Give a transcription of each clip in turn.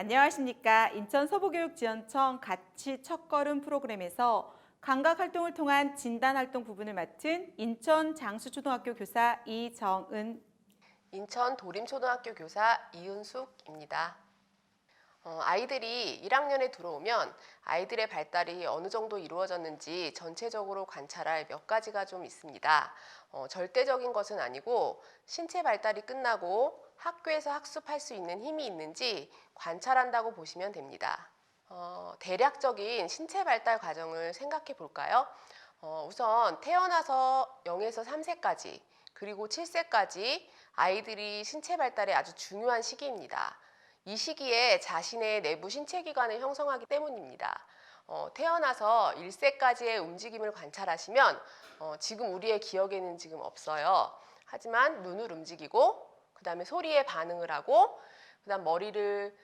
안녕하십니까. 인천 서부교육지원청 같이 첫걸음 프로그램에서 감각 활동을 통한 진단 활동 부분을 맡은 인천 장수초등학교 교사 이정은. 인천 도림초등학교 교사 이은숙입니다. 아이들이 1학년에 들어오면 아이들의 발달이 어느 정도 이루어졌는지 전체적으로 관찰할 몇 가지가 좀 있습니다. 절대적인 것은 아니고 신체 발달이 끝나고 학교에서 학습할 수 있는 힘이 있는지 관찰한다고 보시면 됩니다. 대략적인 신체 발달 과정을 생각해 볼까요? 우선 태어나서 0에서 3세까지 그리고 7세까지 아이들이 신체 발달에 아주 중요한 시기입니다. 이 시기에 자신의 내부 신체 기관을 형성하기 때문입니다. 태어나서 1세까지의 움직임을 관찰하시면 지금 우리의 기억에는 지금 없어요. 하지만 눈을 움직이고 그 다음에 소리에 반응을 하고 그 다음 머리를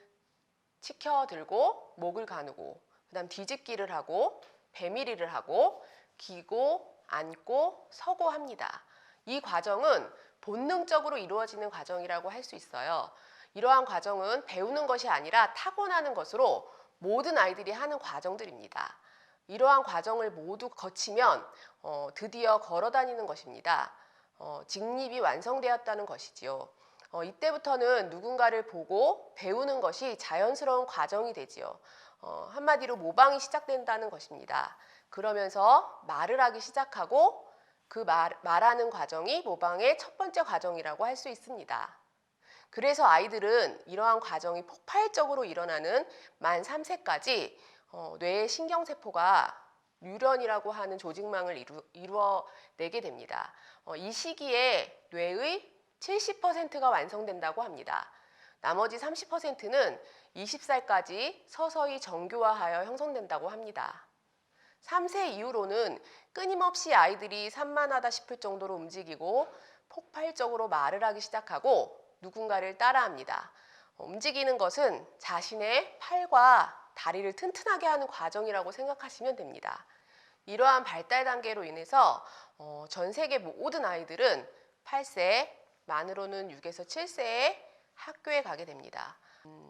치켜들고 목을 가누고 그 다음 뒤집기를 하고 배밀이를 하고 기고 앉고 서고 합니다. 이 과정은 본능적으로 이루어지는 과정이라고 할 수 있어요. 이러한 과정은 배우는 것이 아니라 타고나는 것으로 모든 아이들이 하는 과정들입니다. 이러한 과정을 모두 거치면 드디어 걸어 다니는 것입니다. 직립이 완성되었다는 것이지요. 이때부터는 누군가를 보고 배우는 것이 자연스러운 과정이 되지요. 한마디로 모방이 시작된다는 것입니다. 그러면서 말을 하기 시작하고 그 말하는 과정이 모방의 첫 번째 과정이라고 할 수 있습니다. 그래서 아이들은 이러한 과정이 폭발적으로 일어나는 만 3세까지 뇌의 신경세포가 뉴런이라고 하는 조직망을 이루어내게 됩니다. 이 시기에 뇌의 70%가 완성된다고 합니다. 나머지 30%는 20살까지 서서히 정교화하여 형성된다고 합니다. 3세 이후로는 끊임없이 아이들이 산만하다 싶을 정도로 움직이고 폭발적으로 말을 하기 시작하고 누군가를 따라합니다. 움직이는 것은 자신의 팔과 다리를 튼튼하게 하는 과정이라고 생각하시면 됩니다. 이러한 발달 단계로 인해서 전 세계 모든 아이들은 8세, 만으로는 6에서 7세에 학교에 가게 됩니다.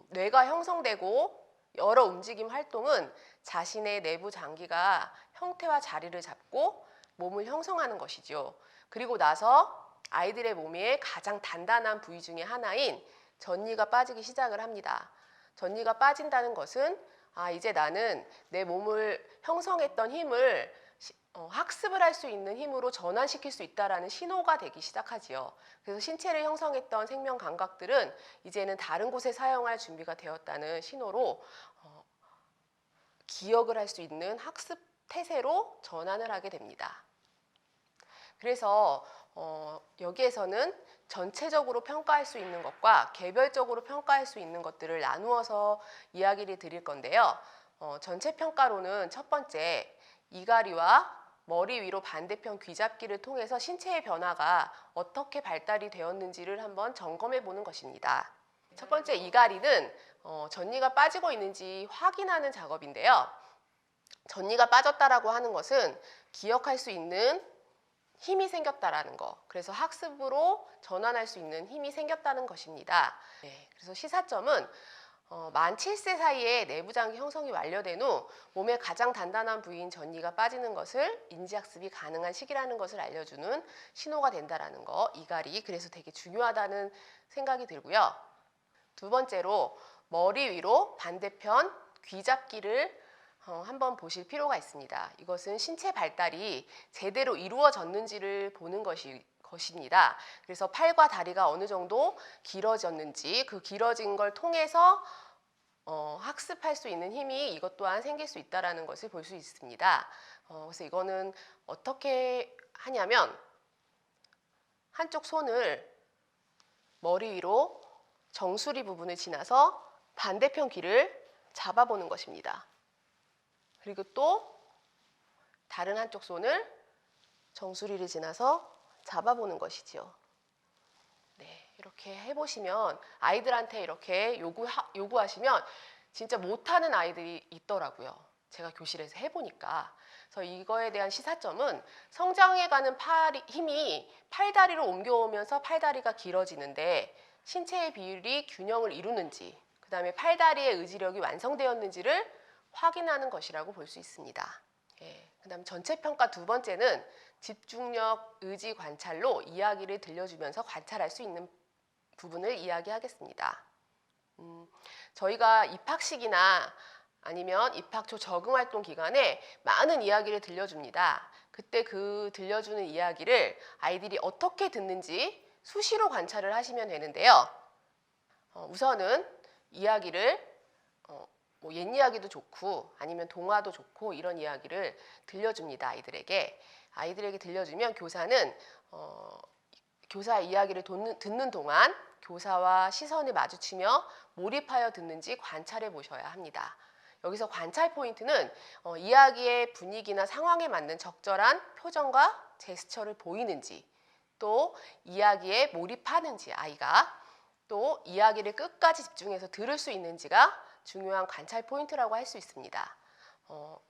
뇌가 형성되고 여러 움직임 활동은 자신의 내부 장기가 형태와 자리를 잡고 몸을 형성하는 것이죠. 그리고 나서 아이들의 몸에 가장 단단한 부위 중에 하나인 전니가 빠지기 시작을 합니다. 전니가 빠진다는 것은 이제 나는 내 몸을 형성했던 힘을 학습을 할 수 있는 힘으로 전환시킬 수 있다는 신호가 되기 시작하지요. 그래서 신체를 형성했던 생명 감각들은 이제는 다른 곳에 사용할 준비가 되었다는 신호로 기억을 할 수 있는 학습 태세로 전환을 하게 됩니다. 그래서 여기에서는 전체적으로 평가할 수 있는 것과 개별적으로 평가할 수 있는 것들을 나누어서 이야기를 드릴 건데요. 전체 평가로는 첫 번째, 이갈이와 머리 위로 반대편 귀잡기를 통해서 신체의 변화가 어떻게 발달이 되었는지를 한번 점검해 보는 것입니다. 첫 번째, 이갈이는 전니가 빠지고 있는지 확인하는 작업인데요. 전니가 빠졌다라고 하는 것은 기억할 수 있는 힘이 생겼다라는 거. 그래서 학습으로 전환할 수 있는 힘이 생겼다는 것입니다. 그래서 시사점은 만 7세 사이에 내부장기 형성이 완료된 후 몸의 가장 단단한 부위인 전니가 빠지는 것을 인지학습이 가능한 시기라는 것을 알려주는 신호가 된다라는 거. 이갈이 그래서 되게 중요하다는 생각이 들고요. 두 번째로 머리 위로 반대편 귀잡기를 한번 보실 필요가 있습니다. 이것은 신체 발달이 제대로 이루어졌는지를 보는 것입니다. 그래서 팔과 다리가 어느 정도 길어졌는지 그 길어진 걸 통해서 학습할 수 있는 힘이 이것 또한 생길 수 있다는 것을 볼 수 있습니다. 그래서 이거는 어떻게 하냐면 한쪽 손을 머리 위로 정수리 부분을 지나서 반대편 귀를 잡아보는 것입니다. 그리고 또 다른 한쪽 손을 정수리를 지나서 잡아보는 것이지요. 네, 이렇게 해보시면 아이들한테 이렇게 요구하시면 진짜 못하는 아이들이 있더라고요. 제가 교실에서 해보니까. 그래서 이거에 대한 시사점은 성장해가는 힘이 팔다리로 옮겨오면서 팔다리가 길어지는데 신체의 비율이 균형을 이루는지 그 다음에 팔다리의 의지력이 완성되었는지를 확인하는 것이라고 볼 수 있습니다. 그 다음 전체평가 두 번째는 집중력, 의지 관찰로 이야기를 들려주면서 관찰할 수 있는 부분을 이야기하겠습니다. 저희가 입학식이나 아니면 입학 초 적응활동 기간에 많은 이야기를 들려줍니다. 그때 그 들려주는 이야기를 아이들이 어떻게 듣는지 수시로 관찰을 하시면 되는데요. 우선은 이야기를 뭐 옛 이야기도 좋고 아니면 동화도 좋고 이런 이야기를 들려줍니다. 아이들에게 들려주면 교사는 교사 이야기를 듣는 동안 교사와 시선을 마주치며 몰입하여 듣는지 관찰해 보셔야 합니다. 여기서 관찰 포인트는 이야기의 분위기나 상황에 맞는 적절한 표정과 제스처를 보이는지, 또 이야기에 몰입하는지 아이가, 또 이야기를 끝까지 집중해서 들을 수 있는지가 중요한 관찰 포인트라고 할 수 있습니다.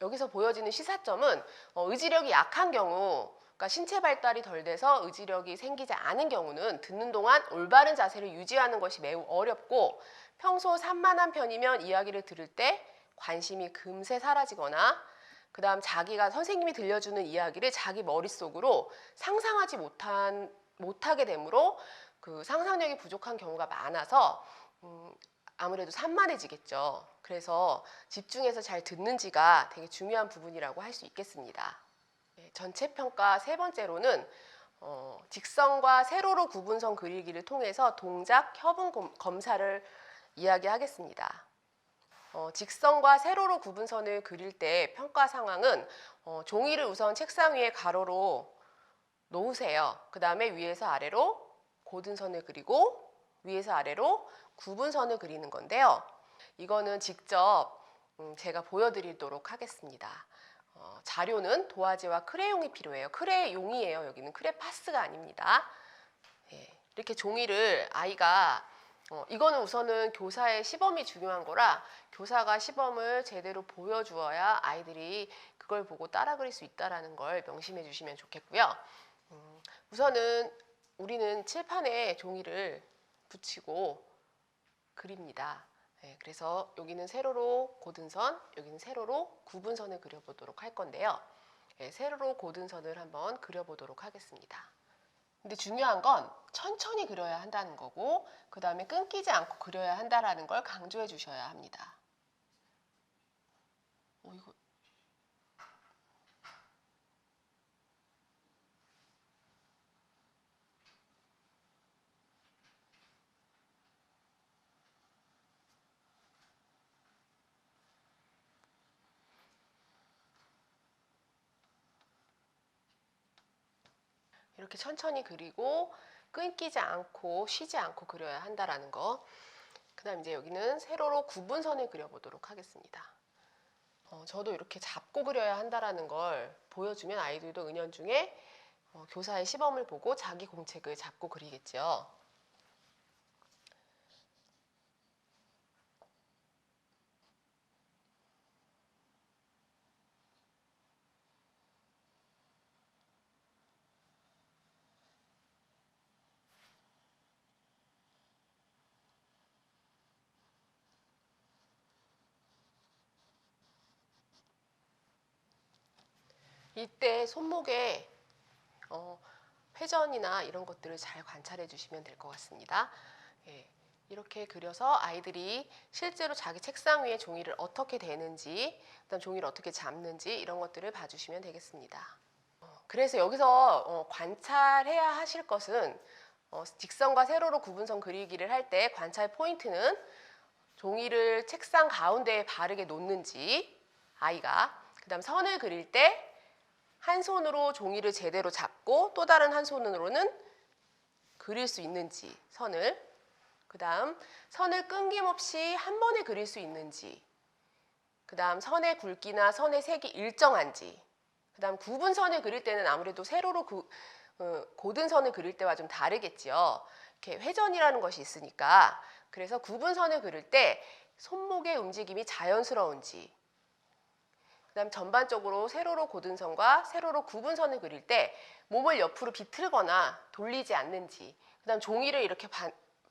여기서 보여지는 시사점은 의지력이 약한 경우, 그러니까 신체 발달이 덜 돼서 의지력이 생기지 않은 경우는 듣는 동안 올바른 자세를 유지하는 것이 매우 어렵고, 평소 산만한 편이면 이야기를 들을 때 관심이 금세 사라지거나, 그 다음 자기가 선생님이 들려주는 이야기를 자기 머릿속으로 상상하지 못하게 되므로 그 상상력이 부족한 경우가 많아서 아무래도 산만해지겠죠. 그래서 집중해서 잘 듣는지가 되게 중요한 부분이라고 할 수 있겠습니다. 전체 평가 세 번째로는 직선과 세로로 구분선 그리기를 통해서 동작 협응 검사를 이야기하겠습니다. 직선과 세로로 구분선을 그릴 때 평가 상황은 종이를 우선 책상 위에 가로로 놓으세요. 그 다음에 위에서 아래로 고든선을 그리고 위에서 아래로 구분선을 그리는 건데요. 이거는 직접 제가 보여드리도록 하겠습니다. 자료는 도화지와 크레용이 필요해요. 크레용이에요. 여기는 크레파스가 아닙니다. 이렇게 종이를 아이가 이거는 우선은 교사의 시범이 중요한 거라 교사가 시범을 제대로 보여주어야 아이들이 그걸 보고 따라 그릴 수 있다는 걸 명심해 주시면 좋겠고요. 우선은 우리는 칠판에 종이를 붙이고 그립니다. 그래서 여기는 세로로 고든선, 여기는 세로로 구분선을 그려보도록 할 건데요. 세로로 고든선을 한번 그려보도록 하겠습니다. 근데 중요한 건 천천히 그려야 한다는 거고, 그 다음에 끊기지 않고 그려야 한다는 걸 강조해 주셔야 합니다. 이거 이렇게 천천히 그리고 끊기지 않고 쉬지 않고 그려야 한다는 거. 그 다음 이제 여기는 세로로 구분선을 그려보도록 하겠습니다. 저도 이렇게 잡고 그려야 한다는 걸 보여주면 아이들도 은연중에 교사의 시범을 보고 자기 공책을 잡고 그리겠죠. 이때 손목에 회전이나 이런 것들을 잘 관찰해 주시면 될 것 같습니다. 이렇게 그려서 아이들이 실제로 자기 책상 위에 종이를 어떻게 대는지, 그다음 종이를 어떻게 잡는지 이런 것들을 봐주시면 되겠습니다. 그래서 여기서 관찰해야 하실 것은 직선과 세로로 구분선 그리기를 할 때 관찰 포인트는 종이를 책상 가운데에 바르게 놓는지 아이가, 그다음 선을 그릴 때 한 손으로 종이를 제대로 잡고 또 다른 한 손으로는 그릴 수 있는지 선을, 그 다음 선을 끊김없이 한 번에 그릴 수 있는지, 그 다음 선의 굵기나 선의 색이 일정한지, 그 다음 구분선을 그릴 때는 아무래도 세로로 고든선을 그릴 때와 좀 다르겠죠. 이렇게 회전이라는 것이 있으니까. 그래서 구분선을 그릴 때 손목의 움직임이 자연스러운지, 그 다음 전반적으로 세로로 고든선과 세로로 구분선을 그릴 때 몸을 옆으로 비틀거나 돌리지 않는지, 그 다음 종이를 이렇게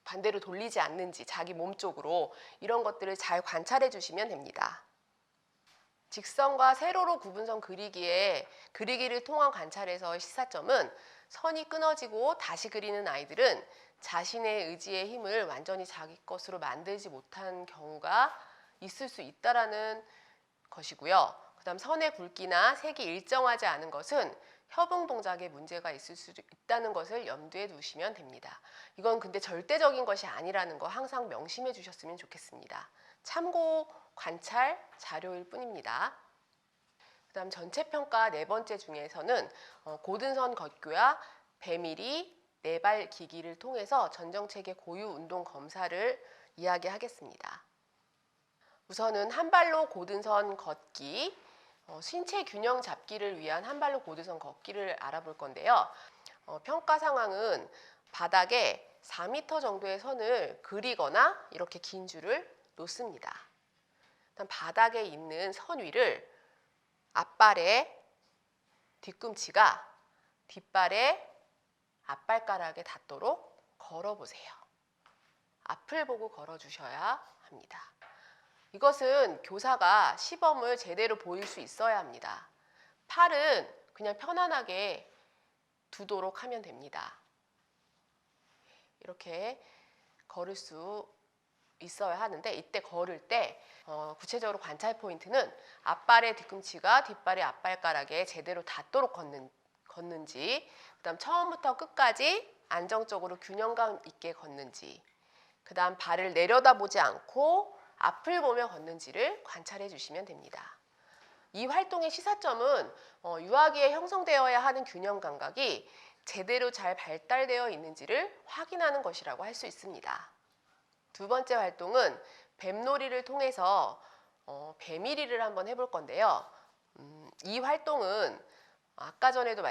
반대로 돌리지 않는지 자기 몸 쪽으로 이런 것들을 잘 관찰해 주시면 됩니다. 직선과 세로로 구분선 그리기를 통한 관찰에서의 시사점은 선이 끊어지고 다시 그리는 아이들은 자신의 의지의 힘을 완전히 자기 것으로 만들지 못한 경우가 있을 수 있다라는 것이고요. 그다음 선의 굵기나 색이 일정하지 않은 것은 협응 동작에 문제가 있을 수 있다는 것을 염두에 두시면 됩니다. 이건 근데 절대적인 것이 아니라는 거 항상 명심해 주셨으면 좋겠습니다. 참고 관찰 자료일 뿐입니다. 그다음 전체평가 네 번째 중에서는 고든선 걷기와 배밀이 네발 기기를 통해서 전정체계 고유 운동 검사를 이야기하겠습니다. 우선은 한 발로 고든선 걷기, 신체 균형 잡기를 위한 한 발로 고든선 걷기를 알아볼 건데요. 평가 상황은 바닥에 4m 정도의 선을 그리거나 이렇게 긴 줄을 놓습니다. 일단 바닥에 있는 선 위를 앞발의 뒤꿈치가 뒷발의 앞발가락에 닿도록 걸어보세요. 앞을 보고 걸어주셔야 합니다. 이것은 교사가 시범을 제대로 보일 수 있어야 합니다. 팔은 그냥 편안하게 두도록 하면 됩니다. 이렇게 걸을 수 있어야 하는데 이때 걸을 때 구체적으로 관찰 포인트는 앞발의 뒤꿈치가 뒷발의 앞발가락에 제대로 닿도록 걷는지, 그다음 처음부터 끝까지 안정적으로 균형감 있게 걷는지, 그다음 발을 내려다보지 않고 앞을 보며 걷는지를 관찰해 주시면 됩니다. 이 활동의 시사점은 유아기에 형성되어야 하는 균형 감각이 제대로 잘 발달되어 있는지를 확인하는 것이라고 할 수 있습니다. 두 번째 활동은 뱀놀이를 통해서 배밀이를 한번 해볼 건데요. 이 활동은 아까 전에도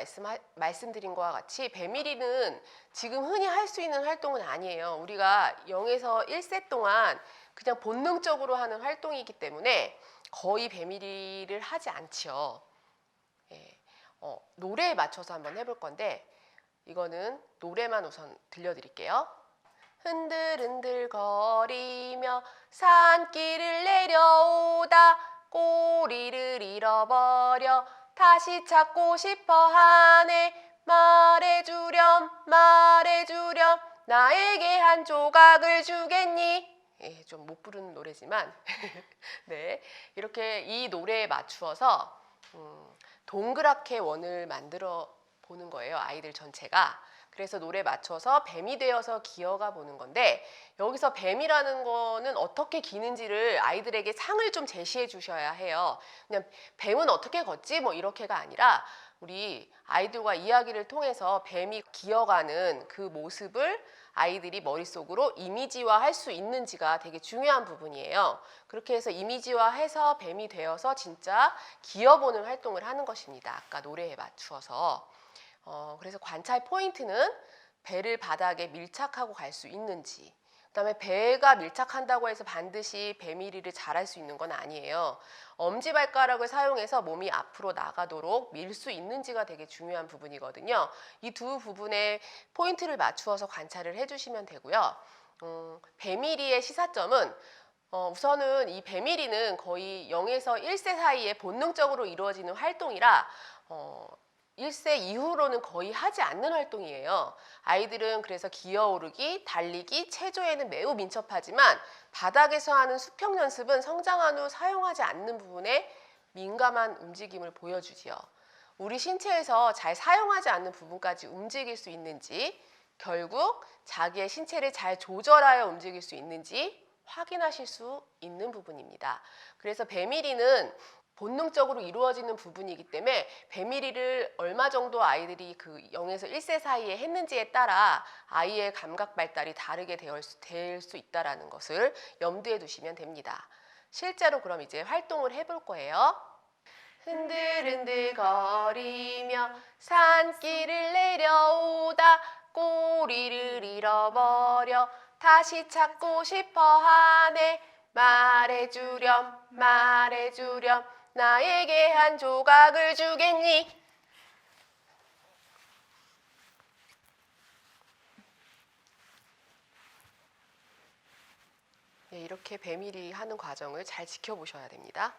말씀드린 것과 같이 배밀이는 지금 흔히 할 수 있는 활동은 아니에요. 우리가 0에서 1세 동안 그냥 본능적으로 하는 활동이기 때문에 거의 배밀이를 하지 않죠. 예, 노래에 맞춰서 한번 해볼 건데 이거는 노래만 우선 들려드릴게요. 흔들흔들 거리며 산길을 내려오다 꼬리를 잃어버려 다시 찾고 싶어 하네. 말해주렴 나에게 한 조각을 주겠니? 예, 좀 못 부르는 노래지만 네, 이렇게 이 노래에 맞추어서 동그랗게 원을 만들어 보는 거예요. 아이들 전체가. 그래서 노래에 맞춰서 뱀이 되어서 기어가 보는 건데 여기서 뱀이라는 거는 어떻게 기는지를 아이들에게 상을 좀 제시해 주셔야 해요. 그냥 뱀은 어떻게 걷지? 뭐 이렇게가 아니라 우리 아이들과 이야기를 통해서 뱀이 기어가는 그 모습을 아이들이 머릿속으로 이미지화 할 수 있는지가 되게 중요한 부분이에요. 그렇게 해서 이미지화해서 뱀이 되어서 진짜 기어보는 활동을 하는 것입니다. 아까 노래에 맞추어서. 그래서 관찰 포인트는 배를 바닥에 밀착하고 갈 수 있는지, 그다음에 배가 밀착한다고 해서 반드시 배밀이를 잘할 수 있는 건 아니에요. 엄지발가락을 사용해서 몸이 앞으로 나가도록 밀 수 있는지가 되게 중요한 부분이거든요. 이 두 부분에 포인트를 맞추어서 관찰을 해주시면 되고요. 배밀이의 시사점은 우선은 이 배밀이는 거의 0에서 1세 사이에 본능적으로 이루어지는 활동이라 1세 이후로는 거의 하지 않는 활동이에요. 아이들은 그래서 기어오르기, 달리기, 체조에는 매우 민첩하지만 바닥에서 하는 수평 연습은 성장한 후 사용하지 않는 부분에 민감한 움직임을 보여주지요. 우리 신체에서 잘 사용하지 않는 부분까지 움직일 수 있는지, 결국 자기의 신체를 잘 조절하여 움직일 수 있는지 확인하실 수 있는 부분입니다. 그래서 배밀이는 본능적으로 이루어지는 부분이기 때문에 배밀이를 얼마 정도 아이들이 그 0에서 1세 사이에 했는지에 따라 아이의 감각 발달이 다르게 될 수 있다는 것을 염두에 두시면 됩니다. 실제로 그럼 이제 활동을 해볼 거예요. 흔들흔들 거리며 산길을 내려오다 꼬리를 잃어버려 다시 찾고 싶어 하네. 말해주렴 나에게 한 조각을 주겠니? 이렇게 뱀일이 하는 과정을 잘 지켜보셔야 됩니다.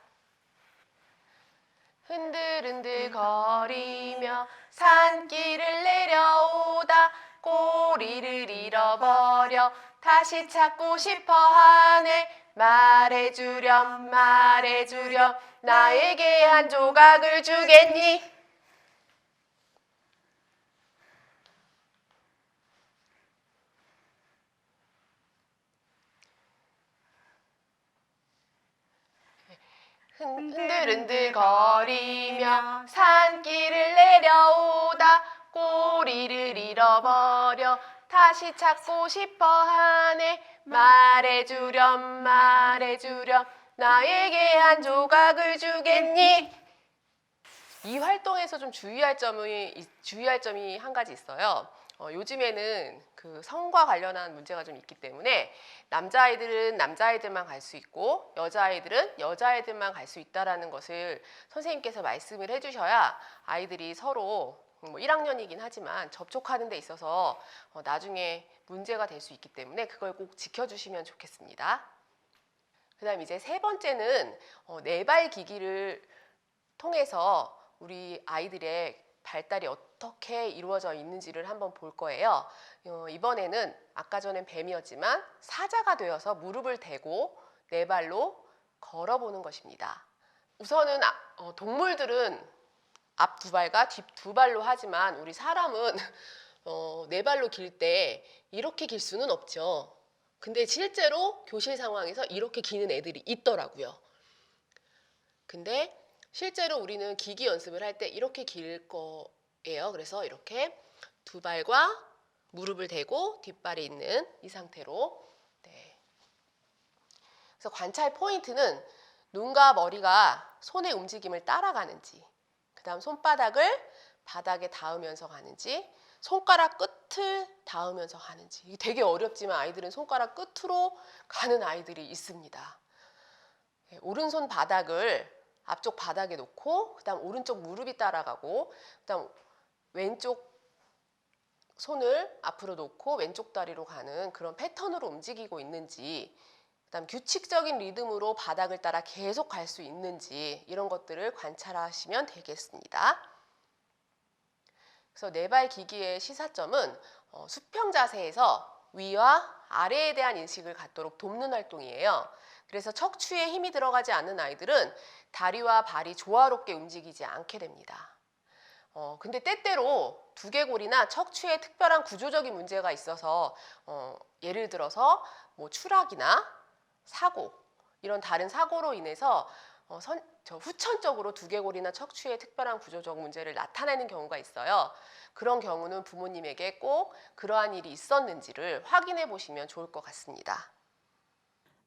흔들흔들 거리며 산길을 내려오다 꼬리를 잃어버려 다시 찾고 싶어 하네. 말해주렴 말해주렴 나에게 한 조각을 주겠니? 흔들흔들 거리며 산길을 내려오다 꼬리를 잃어버려 다시 찾고 싶어 하네. 말해주렴 말해주렴 나에게 한 조각을 주겠니? 이 활동에서 좀 주의할 점이 한 가지 있어요. 요즘에는 그 성과 관련한 문제가 좀 있기 때문에 남자아이들은 남자아이들만 갈 수 있고 여자아이들은 여자아이들만 갈 수 있다는 것을 선생님께서 말씀을 해주셔야 아이들이 서로 1학년이긴 하지만 접촉하는 데 있어서 나중에 문제가 될 수 있기 때문에 그걸 꼭 지켜주시면 좋겠습니다. 그 다음 이제 세 번째는 네발 기기를 통해서 우리 아이들의 발달이 어떻게 이루어져 있는지를 한번 볼 거예요. 이번에는 아까 전엔 뱀이었지만 사자가 되어서 무릎을 대고 네 발로 걸어보는 것입니다. 우선은 동물들은 앞 두 발과 뒷 두 발로 하지만 우리 사람은 네 발로 길 때 이렇게 길 수는 없죠. 근데 실제로 교실 상황에서 이렇게 기는 애들이 있더라고요. 근데 실제로 우리는 기기 연습을 할 때 이렇게 길 거예요. 그래서 이렇게 두 발과 무릎을 대고 뒷발이 있는 이 상태로. 네. 그래서 관찰 포인트는 눈과 머리가 손의 움직임을 따라가는지, 그 다음 손바닥을 바닥에 닿으면서 가는지, 손가락 끝을 닿으면서 가는지. 이게 되게 어렵지만 아이들은 손가락 끝으로 가는 아이들이 있습니다. 네, 오른손 바닥을 앞쪽 바닥에 놓고 그 다음 오른쪽 무릎이 따라가고 그 다음 왼쪽 손을 앞으로 놓고 왼쪽 다리로 가는 그런 패턴으로 움직이고 있는지, 그 다음 규칙적인 리듬으로 바닥을 따라 계속 갈 수 있는지 이런 것들을 관찰하시면 되겠습니다. 그래서 네발 기기의 시사점은 수평 자세에서 위와 아래에 대한 인식을 갖도록 돕는 활동이에요. 그래서 척추에 힘이 들어가지 않는 아이들은 다리와 발이 조화롭게 움직이지 않게 됩니다. 근데 때때로 두개골이나 척추에 특별한 구조적인 문제가 있어서 예를 들어서 뭐 추락이나 사고, 이런 다른 사고로 인해서 후천적으로 두개골이나 척추에 특별한 구조적 문제를 나타내는 경우가 있어요. 그런 경우는 부모님에게 꼭 그러한 일이 있었는지를 확인해 보시면 좋을 것 같습니다.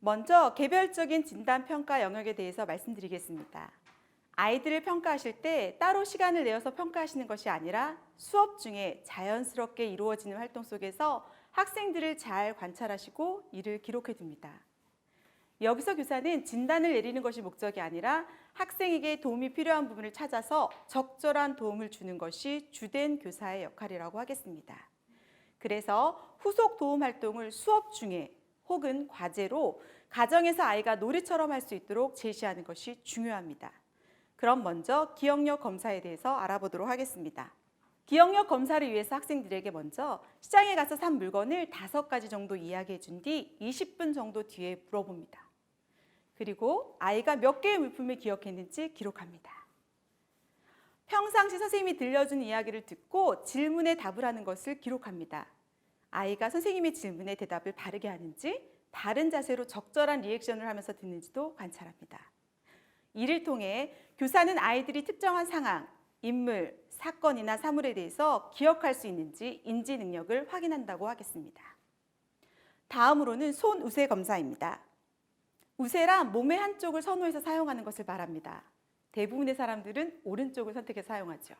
먼저 개별적인 진단 평가 영역에 대해서 말씀드리겠습니다. 아이들을 평가하실 때 따로 시간을 내어서 평가하시는 것이 아니라 수업 중에 자연스럽게 이루어지는 활동 속에서 학생들을 잘 관찰하시고 이를 기록해 둡니다. 여기서 교사는 진단을 내리는 것이 목적이 아니라 학생에게 도움이 필요한 부분을 찾아서 적절한 도움을 주는 것이 주된 교사의 역할이라고 하겠습니다. 그래서 후속 도움 활동을 수업 중에 혹은 과제로 가정에서 아이가 놀이처럼 할 수 있도록 제시하는 것이 중요합니다. 그럼 먼저 기억력 검사에 대해서 알아보도록 하겠습니다. 기억력 검사를 위해서 학생들에게 먼저 시장에 가서 산 물건을 5가지 정도 이야기해 준 뒤 20분 정도 뒤에 물어봅니다. 그리고 아이가 몇 개의 물품을 기억했는지 기록합니다. 평상시 선생님이 들려준 이야기를 듣고 질문에 답을 하는 것을 기록합니다. 아이가 선생님의 질문에 대답을 바르게 하는지, 바른 자세로 적절한 리액션을 하면서 듣는지도 관찰합니다. 이를 통해 교사는 아이들이 특정한 상황, 인물, 사건이나 사물에 대해서 기억할 수 있는지 인지 능력을 확인한다고 하겠습니다. 다음으로는 손 우세 검사입니다. 우세란 몸의 한쪽을 선호해서 사용하는 것을 말합니다. 대부분의 사람들은 오른쪽을 선택해서 사용하죠.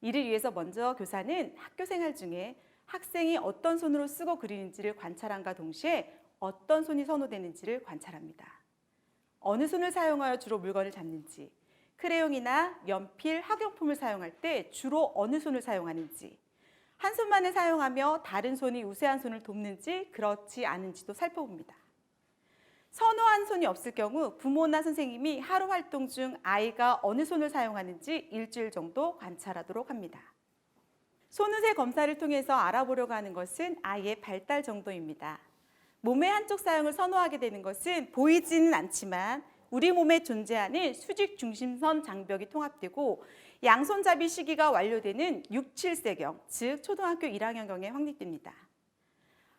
이를 위해서 먼저 교사는 학교 생활 중에 학생이 어떤 손으로 쓰고 그리는지를 관찰함과 동시에 어떤 손이 선호되는지를 관찰합니다. 어느 손을 사용하여 주로 물건을 잡는지, 크레용이나 연필, 학용품을 사용할 때 주로 어느 손을 사용하는지, 한 손만을 사용하며 다른 손이 우세한 손을 돕는지 그렇지 않은지도 살펴봅니다. 선호한 손이 없을 경우 부모나 선생님이 하루 활동 중 아이가 어느 손을 사용하는지 일주일 정도 관찰하도록 합니다. 손의세 검사를 통해서 알아보려고 하는 것은 아이의 발달 정도입니다. 몸의 한쪽 사용을 선호하게 되는 것은 보이지는 않지만 우리 몸에 존재하는 수직 중심선 장벽이 통합되고 양손잡이 시기가 완료되는 6, 7세경, 즉 초등학교 1학년경에 확립됩니다.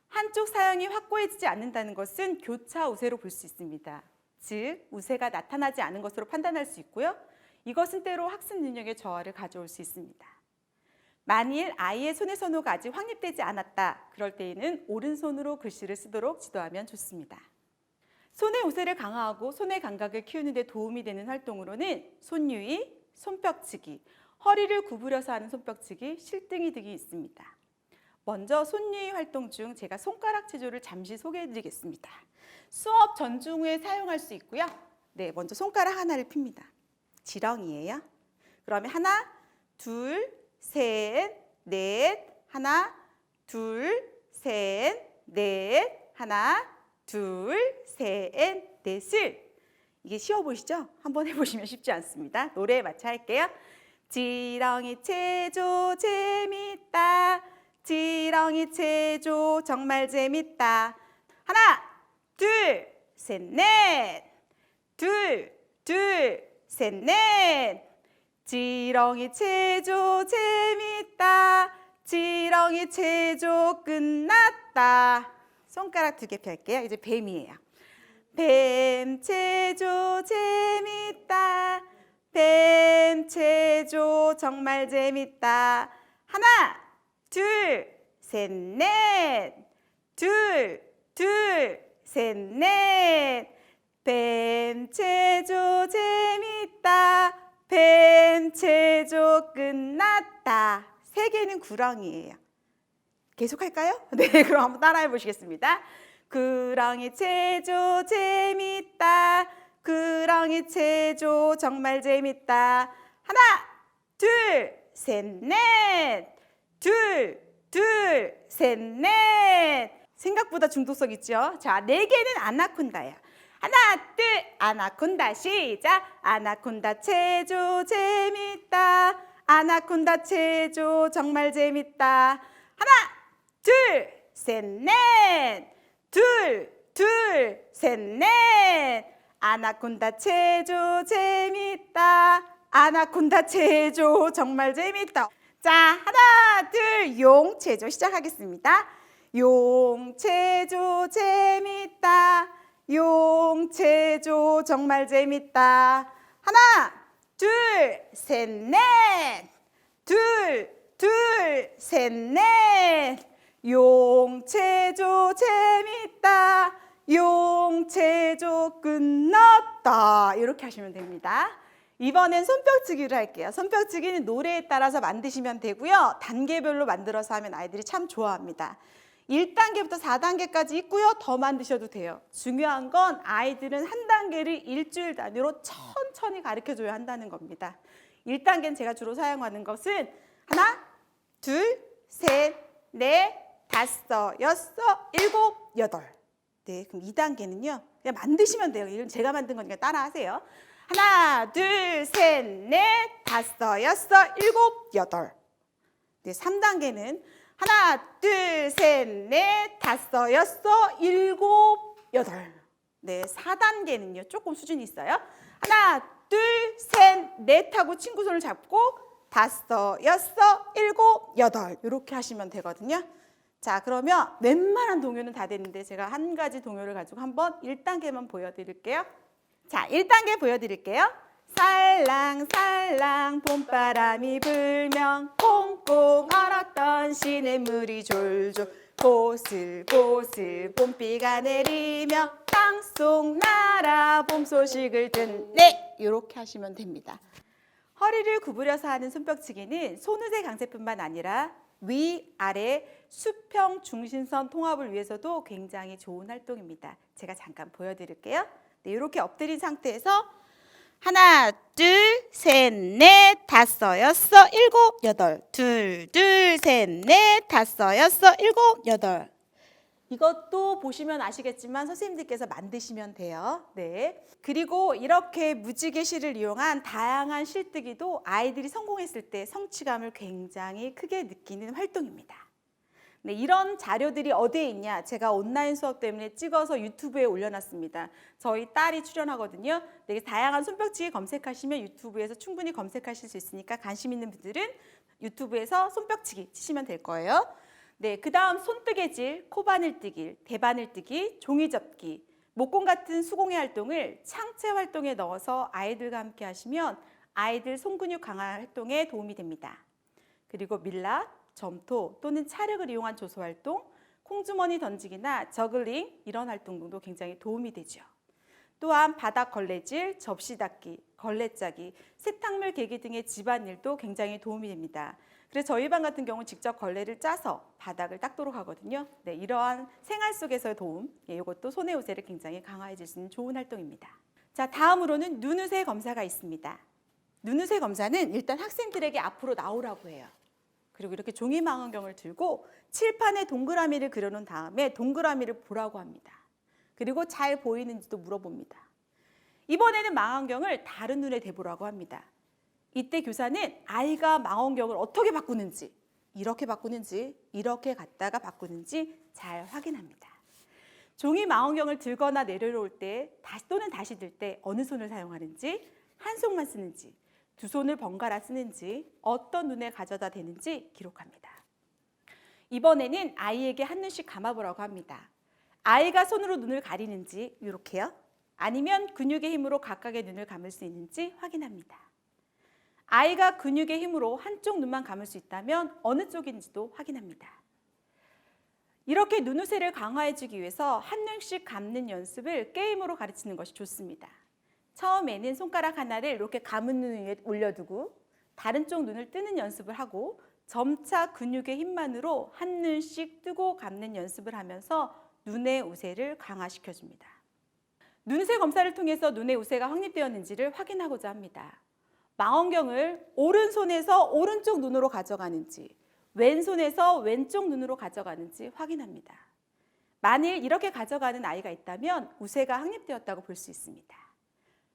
한쪽 사용이 확고해지지 않는다는 것은 교차 우세로 볼 수 있습니다. 즉, 우세가 나타나지 않은 것으로 판단할 수 있고요. 이것은 때로 학습 능력의 저하를 가져올 수 있습니다. 만일 아이의 손의 선호가 아직 확립되지 않았다. 그럴 때에는 오른손으로 글씨를 쓰도록 지도하면 좋습니다. 손의 우세를 강화하고 손의 감각을 키우는 데 도움이 되는 활동으로는 손유희, 손뼉치기, 허리를 구부려서 하는 손뼉치기, 실등이 등이 있습니다. 먼저 손유희 활동 중 제가 손가락 체조를 잠시 소개해 드리겠습니다. 수업 전중 후에 사용할 수 있고요. 네, 먼저 손가락 하나를 핍니다. 지렁이에요. 그러면 하나, 둘, 셋, 넷, 하나, 둘, 셋, 넷, 하나, 둘, 셋, 넷을 이게 쉬워 보이시죠? 한번 해보시면 쉽지 않습니다. 노래에 맞춰 할게요. 지렁이 체조 재밌다. 지렁이 체조 정말 재밌다. 하나, 둘, 셋, 넷. 둘, 셋, 넷. 지렁이 체조 재밌다. 지렁이 체조 끝났다. 손가락 2개 펼게요. 이제 뱀이에요. 뱀 체조 재밌다. 뱀 체조 정말 재밌다. 하나, 둘, 셋, 넷. 둘, 셋, 넷. 뱀 체조 재밌다. 뱀 체조 끝났다. 3개는 구렁이에요. 계속 할까요? 네, 그럼 한번 따라해 보시겠습니다. 구렁이 체조 재밌다. 구렁이 체조 정말 재밌다. 하나, 둘, 셋, 넷. 둘, 셋, 넷. 생각보다 중독성 있죠? 자, 4개는 아나콘다예요. 하나, 둘, 아나콘다. 시작. 아나콘다 체조 재밌다. 아나콘다 체조 정말 재밌다. 하나, 둘, 셋, 넷. 둘, 셋, 넷. 아나콘다 체조 재밌다. 아나콘다 체조 정말 재밌다. 자, 하나, 둘, 용 체조 시작하겠습니다. 용 체조 재밌다. 용 체조 정말 재밌다. 하나, 둘, 셋, 넷. 둘, 셋, 넷. 용 체조 재밌다. 용 체조 끝났다. 이렇게 하시면 됩니다. 이번엔 손뼉치기를 할게요. 손뼉치기는 노래에 따라서 만드시면 되고요. 단계별로 만들어서 하면 아이들이 참 좋아합니다. 1단계부터 4단계까지 있고요. 더 만드셔도 돼요. 중요한 건 아이들은 한 단계를 일주일 단위로 천천히 가르쳐줘야 한다는 겁니다. 1단계는 제가 주로 사용하는 것은 하나, 둘, 셋, 넷, 다섯, 여섯, 일곱, 여덟. 네, 그럼 2단계는요. 그냥 만드시면 돼요. 이건 제가 만든 거니까 따라하세요. 하나, 둘, 셋, 넷, 다섯, 여섯, 일곱, 여덟. 네, 3단계는 하나, 둘, 셋, 넷, 다섯, 여섯, 일곱, 여덟. 네, 4단계는요. 조금 수준이 있어요. 하나, 둘, 셋, 넷 하고 친구 손을 잡고 다섯, 여섯, 일곱, 여덟. 이렇게 하시면 되거든요. 자, 그러면 웬만한 동요는 다 됐는데 제가 한 가지 동요를 가지고 한번 1단계만 보여드릴게요. 자, 1단계 보여드릴게요. 살랑살랑 봄바람이 불면 꽁꽁 얼었던 시냇물이 졸졸 보슬보슬 봄비가 내리며 땅속 날아 봄 소식을 듣네. 이렇게 하시면 됩니다. 허리를 구부려서 하는 손뼉치기는 손의세 강세뿐만 아니라 위, 아래, 수평, 중심선 통합을 위해서도 굉장히 좋은 활동입니다. 제가 잠깐 보여드릴게요. 네, 이렇게 엎드린 상태에서 하나, 둘, 셋, 넷, 다섯, 여섯, 일곱, 여덟. 둘, 셋, 넷, 다섯, 여섯, 일곱, 여덟. 이것도 보시면 아시겠지만 선생님들께서 만드시면 돼요. 네. 그리고 이렇게 무지개 실을 이용한 다양한 실뜨기도 아이들이 성공했을 때 성취감을 굉장히 크게 느끼는 활동입니다. 네, 이런 자료들이 어디에 있냐? 제가 온라인 수업 때문에 찍어서 유튜브에 올려놨습니다. 저희 딸이 출연하거든요. 네, 다양한 손뼉치기 검색하시면 유튜브에서 충분히 검색하실 수 있으니까 관심 있는 분들은 유튜브에서 손뼉치기 치시면 될 거예요. 네, 그 다음 손뜨개질, 코바늘뜨기, 대바늘뜨기, 종이접기, 목공 같은 수공예 활동을 창체 활동에 넣어서 아이들과 함께 하시면 아이들 손근육 강화 활동에 도움이 됩니다. 그리고 밀랍, 점토 또는 찰흙을 이용한 조소 활동, 콩주머니 던지기나 저글링 이런 활동도 굉장히 도움이 되죠. 또한 바닥 걸레질, 접시 닦기, 걸레 짜기, 세탁물 개기 등의 집안일도 굉장히 도움이 됩니다. 그래서 저희 반 같은 경우는 직접 걸레를 짜서 바닥을 닦도록 하거든요. 네, 이러한 생활 속에서의 도움, 이것도 손의 우세를 굉장히 강화해 줄 수 있는 좋은 활동입니다. 자, 다음으로는 눈우세 검사가 있습니다. 눈우세 검사는 일단 학생들에게 앞으로 나오라고 해요. 그리고 이렇게 종이 망원경을 들고 칠판에 동그라미를 그려놓은 다음에 동그라미를 보라고 합니다. 그리고 잘 보이는지도 물어봅니다. 이번에는 망원경을 다른 눈에 대보라고 합니다. 이때 교사는 아이가 망원경을 어떻게 바꾸는지, 이렇게 바꾸는지, 이렇게 갖다가 바꾸는지 잘 확인합니다. 종이 망원경을 들거나 내려올 때 또는 다시 들 때 어느 손을 사용하는지, 한 손만 쓰는지, 두 손을 번갈아 쓰는지, 어떤 눈에 가져다 대는지 기록합니다. 이번에는 아이에게 한눈씩 감아보라고 합니다. 아이가 손으로 눈을 가리는지 이렇게요. 아니면 근육의 힘으로 각각의 눈을 감을 수 있는지 확인합니다. 아이가 근육의 힘으로 한쪽 눈만 감을 수 있다면 어느 쪽인지도 확인합니다. 이렇게 눈우세를 강화해주기 위해서 한눈씩 감는 연습을 게임으로 가르치는 것이 좋습니다. 처음에는 손가락 하나를 이렇게 감은 눈 위에 올려두고 다른 쪽 눈을 뜨는 연습을 하고 점차 근육의 힘만으로 한눈씩 뜨고 감는 연습을 하면서 눈의 우세를 강화시켜줍니다. 눈우세 검사를 통해서 눈의 우세가 확립되었는지를 확인하고자 합니다. 망원경을 오른손에서 오른쪽 눈으로 가져가는지 왼손에서 왼쪽 눈으로 가져가는지 확인합니다. 만일 이렇게 가져가는 아이가 있다면 우세가 확립되었다고 볼 수 있습니다.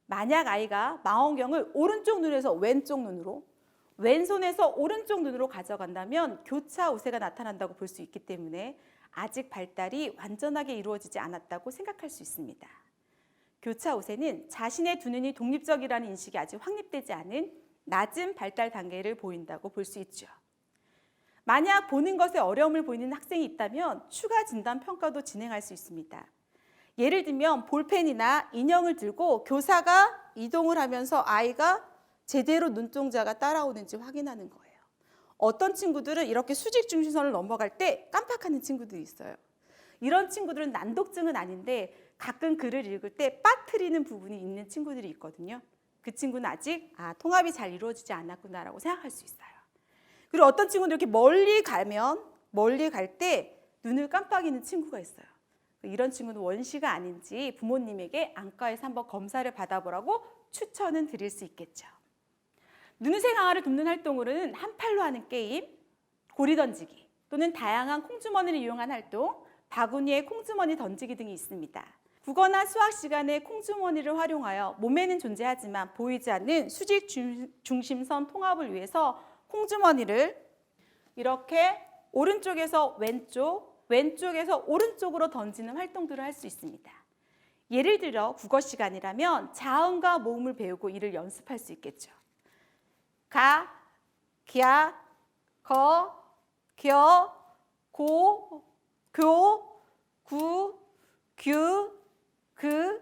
만약 아이가 망원경을 오른쪽 눈에서 왼쪽 눈으로 왼손에서 오른쪽 눈으로 가져간다면 교차 우세가 나타난다고 볼 수 있기 때문에 아직 발달이 완전하게 이루어지지 않았다고 생각할 수 있습니다. 교차 우세는 자신의 두 눈이 독립적이라는 인식이 아직 확립되지 않은 낮은 발달 단계를 보인다고 볼 수 있죠. 만약 보는 것에 어려움을 보이는 학생이 있다면 추가 진단 평가도 진행할 수 있습니다. 예를 들면 볼펜이나 인형을 들고 교사가 이동을 하면서 아이가 제대로 눈동자가 따라오는지 확인하는 거예요. 어떤 친구들은 이렇게 수직 중심선을 넘어갈 때 깜빡하는 친구들이 있어요. 이런 친구들은 난독증은 아닌데 가끔 글을 읽을 때 빠뜨리는 부분이 있는 친구들이 있거든요. 그 친구는 아직 통합이 잘 이루어지지 않았구나라고 생각할 수 있어요. 그리고 어떤 친구는 이렇게 멀리 갈 때 눈을 깜빡이는 친구가 있어요. 이런 친구는 원시가 아닌지 부모님에게 안과에서 한번 검사를 받아보라고 추천은 드릴 수 있겠죠. 눈우세 강화를 돕는 활동으로는 한 팔로 하는 게임, 고리 던지기 또는 다양한 콩주머니를 이용한 활동, 바구니에 콩주머니 던지기 등이 있습니다. 국어나 수학 시간에 콩주머니를 활용하여 몸에는 존재하지만 보이지 않는 수직 중심선 통합을 위해서 콩주머니를 이렇게 오른쪽에서 왼쪽, 왼쪽에서 오른쪽으로 던지는 활동들을 할 수 있습니다. 예를 들어 국어 시간이라면 자음과 모음을 배우고 이를 연습할 수 있겠죠. 가, 갸, 거, 겨, 고, 교, 구, 규, 그,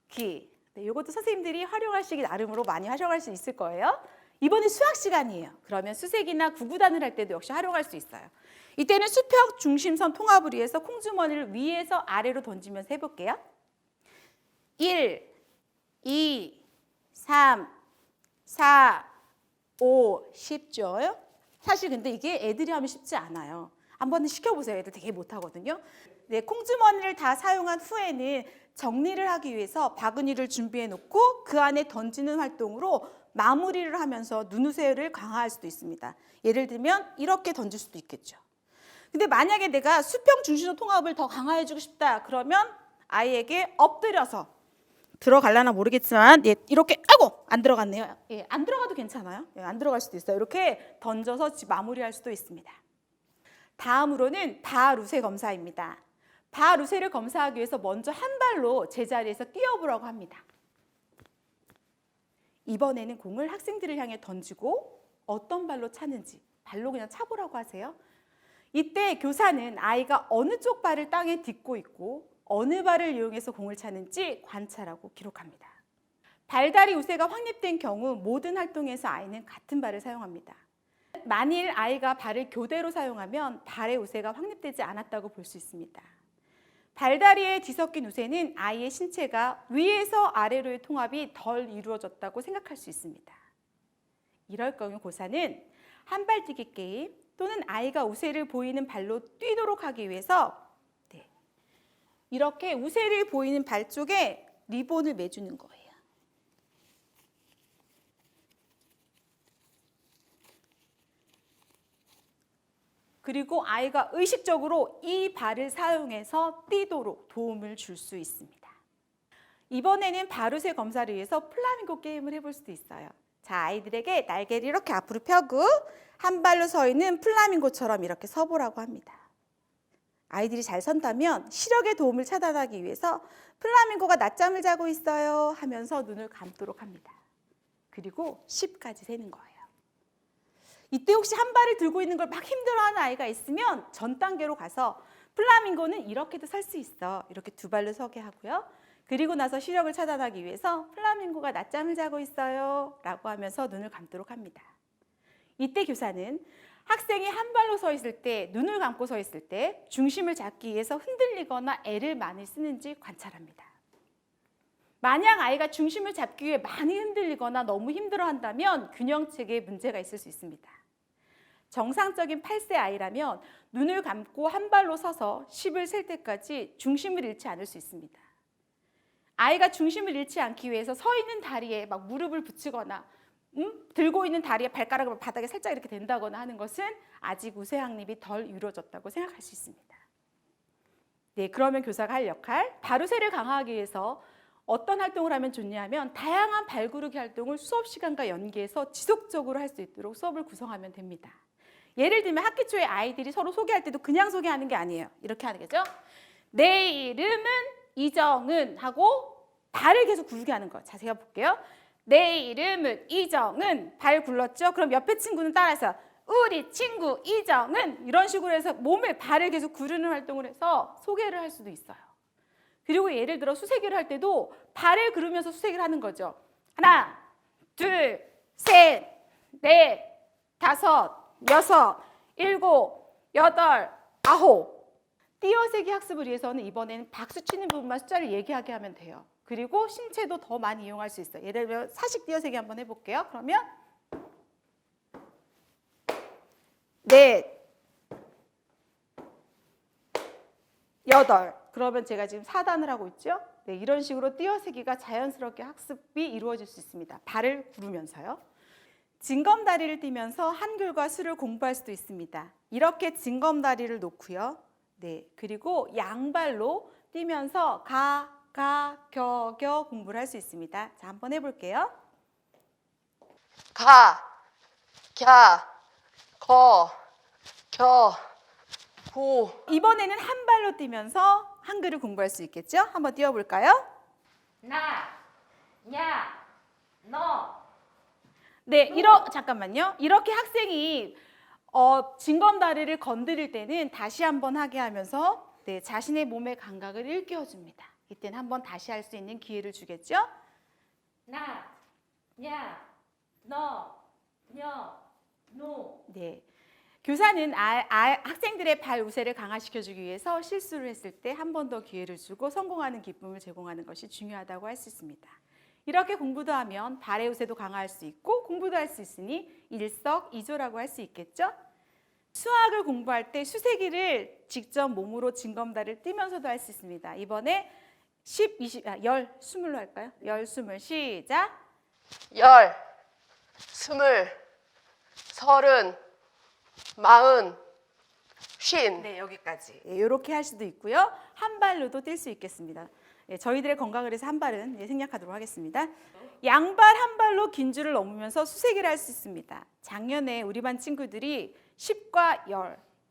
기. 네, 이것도 선생님들이 활용하시기 나름으로 많이 활용할 수 있을 거예요. 이번에 수학 시간이에요. 그러면 수색이나 구구단을 할 때도 역시 활용할 수 있어요. 이때는 수평 중심선 통합을 위해서 콩주머니를 위에서 아래로 던지면서 해볼게요. 1, 2, 3, 4, 5, 쉽죠? 사실 근데 이게 애들이 하면 쉽지 않아요. 한번 시켜보세요. 애들 되게 못하거든요. 네, 콩주머니를 다 사용한 후에는 정리를 하기 위해서 바구니를 준비해 놓고 그 안에 던지는 활동으로 마무리를 하면서 눈우세를 강화할 수도 있습니다. 예를 들면 이렇게 던질 수도 있겠죠. 근데 만약에 내가 수평 중심으로 통합을 더 강화해주고 싶다. 그러면 아이에게 엎드려서 들어갈라나 모르겠지만 예, 이렇게 아이고 안 들어갔네요. 예, 안 들어가도 괜찮아요. 예, 안 들어갈 수도 있어요. 이렇게 던져서 마무리할 수도 있습니다. 다음으로는 바루세 검사입니다. 바루세를 검사하기 위해서 먼저 한 발로 제자리에서 뛰어보라고 합니다. 이번에는 공을 학생들을 향해 던지고 어떤 발로 차는지 발로 그냥 차보라고 하세요. 이때 교사는 아이가 어느 쪽 발을 땅에 딛고 있고 어느 발을 이용해서 공을 차는지 관찰하고 기록합니다. 발다리 우세가 확립된 경우 모든 활동에서 아이는 같은 발을 사용합니다. 만일 아이가 발을 교대로 사용하면 발의 우세가 확립되지 않았다고 볼 수 있습니다. 발다리에 뒤섞인 우세는 아이의 신체가 위에서 아래로의 통합이 덜 이루어졌다고 생각할 수 있습니다. 이럴 경우 교사는 한발뛰기 게임 또는 아이가 우세를 보이는 발로 뛰도록 하기 위해서 이렇게 우세를 보이는 발 쪽에 리본을 매주는 거예요. 그리고 아이가 의식적으로 이 발을 사용해서 뛰도록 도움을 줄 수 있습니다. 이번에는 바루세 검사를 위해서 플라밍고 게임을 해볼 수도 있어요. 자, 아이들에게 날개를 이렇게 앞으로 펴고 한 발로 서 있는 플라밍고처럼 이렇게 서보라고 합니다. 아이들이 잘 선다면 시력의 도움을 차단하기 위해서 플라밍고가 낮잠을 자고 있어요 하면서 눈을 감도록 합니다. 그리고 10까지 세는 거예요. 이때 혹시 한 발을 들고 있는 걸 막 힘들어하는 아이가 있으면 전 단계로 가서 플라밍고는 이렇게도 설 수 있어. 이렇게 두 발로 서게 하고요. 그리고 나서 시력을 차단하기 위해서 플라밍고가 낮잠을 자고 있어요 라고 하면서 눈을 감도록 합니다. 이때 교사는 학생이 한 발로 서 있을 때, 눈을 감고 서 있을 때 중심을 잡기 위해서 흔들리거나 애를 많이 쓰는지 관찰합니다. 만약 아이가 중심을 잡기 위해 많이 흔들리거나 너무 힘들어한다면 균형체계에 문제가 있을 수 있습니다. 정상적인 8세 아이라면 눈을 감고 한 발로 서서 10을 셀 때까지 중심을 잃지 않을 수 있습니다. 아이가 중심을 잃지 않기 위해서 서 있는 다리에 막 무릎을 붙이거나 들고 있는 다리에 발가락을 바닥에 살짝 이렇게 댄다거나 하는 것은 아직 우세 확립이 덜 이루어졌다고 생각할 수 있습니다. 네, 그러면 교사가 할 역할, 바루세를 강화하기 위해서 어떤 활동을 하면 좋냐면 다양한 발구르기 활동을 수업 시간과 연계해서 지속적으로 할 수 있도록 수업을 구성하면 됩니다. 예를 들면 학기 초에 아이들이 서로 소개할 때도 그냥 소개하는 게 아니에요. 이렇게 하는 거죠. 내 이름은 이정은 하고 발을 계속 굴게 하는 거예요. 자, 제가 볼게요. 내 이름은 이정은, 발 굴렀죠? 그럼 옆에 친구는 따라서 우리 친구 이정은, 이런 식으로 해서 몸을, 발을 계속 구르는 활동을 해서 소개를 할 수도 있어요. 그리고 예를 들어 수세기를 할 때도 발을 구르면서 수세기를 하는 거죠. 하나, 둘, 셋, 넷, 다섯, 여섯, 일곱, 여덟, 아홉. 띄어세기 학습을 위해서는 이번에는 박수 치는 부분만 숫자를 얘기하게 하면 돼요. 그리고 신체도 더 많이 이용할 수 있어요. 예를 들면 사식 띄어세기 한번 해볼게요. 그러면 넷, 여덟. 그러면 제가 지금 4단을 하고 있죠. 네, 이런 식으로 띄어세기가 자연스럽게 학습이 이루어질 수 있습니다. 발을 구르면서요. 징검다리를 뛰면서 한글과 수를 공부할 수도 있습니다. 이렇게 징검다리를 놓고요. 네, 그리고 양발로 뛰면서 가, 겨 공부를 할 수 있습니다. 자, 한번 해볼게요. 가, 갸, 거, 겨, 고. 이번에는 한 발로 뛰면서 한글을 공부할 수 있겠죠? 한번 뛰어볼까요? 나, 야, 너. 네, 잠깐만요. 이렇게 학생이 징검다리를 건드릴 때는 다시 한번 하게 하면서 네, 자신의 몸의 감각을 일깨워줍니다. 이때는 한번 다시 할 수 있는 기회를 주겠죠? 나, 야, 너, 녀, 노. 네. 교사는 학생들의 발 우세를 강화시켜주기 위해서 실수를 했을 때 한 번 더 기회를 주고 성공하는 기쁨을 제공하는 것이 중요하다고 할 수 있습니다. 이렇게 공부도 하면 발의 우세도 강화할 수 있고 공부도 할 수 있으니 일석이조라고 할 수 있겠죠? 수학을 공부할 때 수세기를 직접 몸으로 징검다리를 뛰면서도 할 수 있습니다. 이번에 10, 20, 20로 할까요? 20, 시작! 10, 20, 30, 40, 쉰. 네, 여기까지. 이렇게 할 수도 있고요. 한 발로도 뛸 수 있겠습니다. 저희들의 건강을 위해서 한 발은 생략하도록 하겠습니다. 양발 한 발로 긴 줄을 넘으면서 수세기를 할 수 있습니다. 작년에 우리 반 친구들이 10과 10,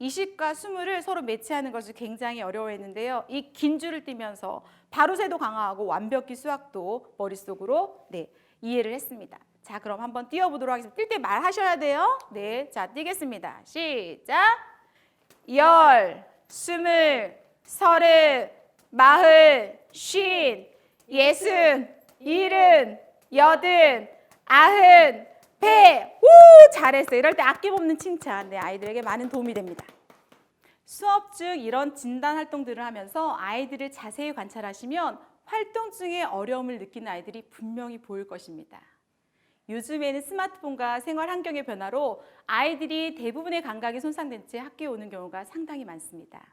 20과 20을 서로 매치하는 것을 굉장히 어려워했는데요. 이 긴 줄을 띄면서 바로세도 강화하고 완벽히 수학도 머릿속으로 이해를 했습니다. 자, 그럼 한번 띄워보도록 하겠습니다. 뛸 때 말하셔야 돼요. 네, 자, 뛰겠습니다. 시작! 10, 20, 30, 40, 50, 60, 70, 80, 90, 100. 오, 잘했어요. 이럴 때 아낌없는 칭찬. 네, 아이들에게 많은 도움이 됩니다. 수업 중 이런 진단 활동들을 하면서 아이들을 자세히 관찰하시면 활동 중에 어려움을 느끼는 아이들이 분명히 보일 것입니다. 요즘에는 스마트폰과 생활 환경의 변화로 아이들이 대부분의 감각이 손상된 채 학교에 오는 경우가 상당히 많습니다.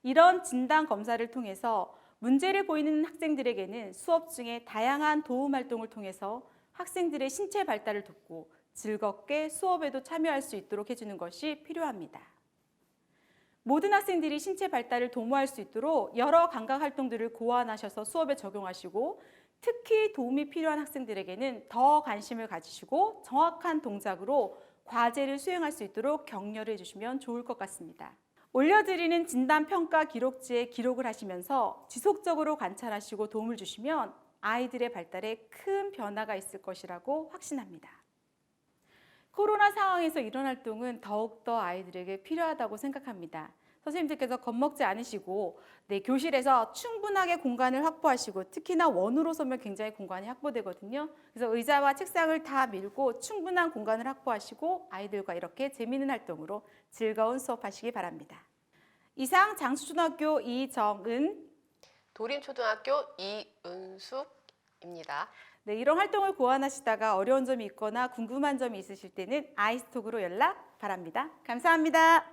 이런 진단 검사를 통해서 문제를 보이는 학생들에게는 수업 중에 다양한 도움 활동을 통해서 학생들의 신체 발달을 돕고 즐겁게 수업에도 참여할 수 있도록 해주는 것이 필요합니다. 모든 학생들이 신체 발달을 도모할 수 있도록 여러 감각 활동들을 고안하셔서 수업에 적용하시고 특히 도움이 필요한 학생들에게는 더 관심을 가지시고 정확한 동작으로 과제를 수행할 수 있도록 격려를 해주시면 좋을 것 같습니다. 올려드리는 진단평가 기록지에 기록을 하시면서 지속적으로 관찰하시고 도움을 주시면 아이들의 발달에 큰 변화가 있을 것이라고 확신합니다. 코로나 상황에서 이런 활동은 더욱더 아이들에게 필요하다고 생각합니다. 선생님들께서 겁먹지 않으시고 교실에서 충분하게 공간을 확보하시고 특히나 원으로 서면 굉장히 공간이 확보되거든요. 그래서 의자와 책상을 다 밀고 충분한 공간을 확보하시고 아이들과 이렇게 재미있는 활동으로 즐거운 수업하시기 바랍니다. 이상 장수초등학교 이정은, 도림초등학교 이은숙입니다. 네, 이런 활동을 고안하시다가 어려운 점이 있거나 궁금한 점이 있으실 때는 아이스톡으로 연락 바랍니다. 감사합니다.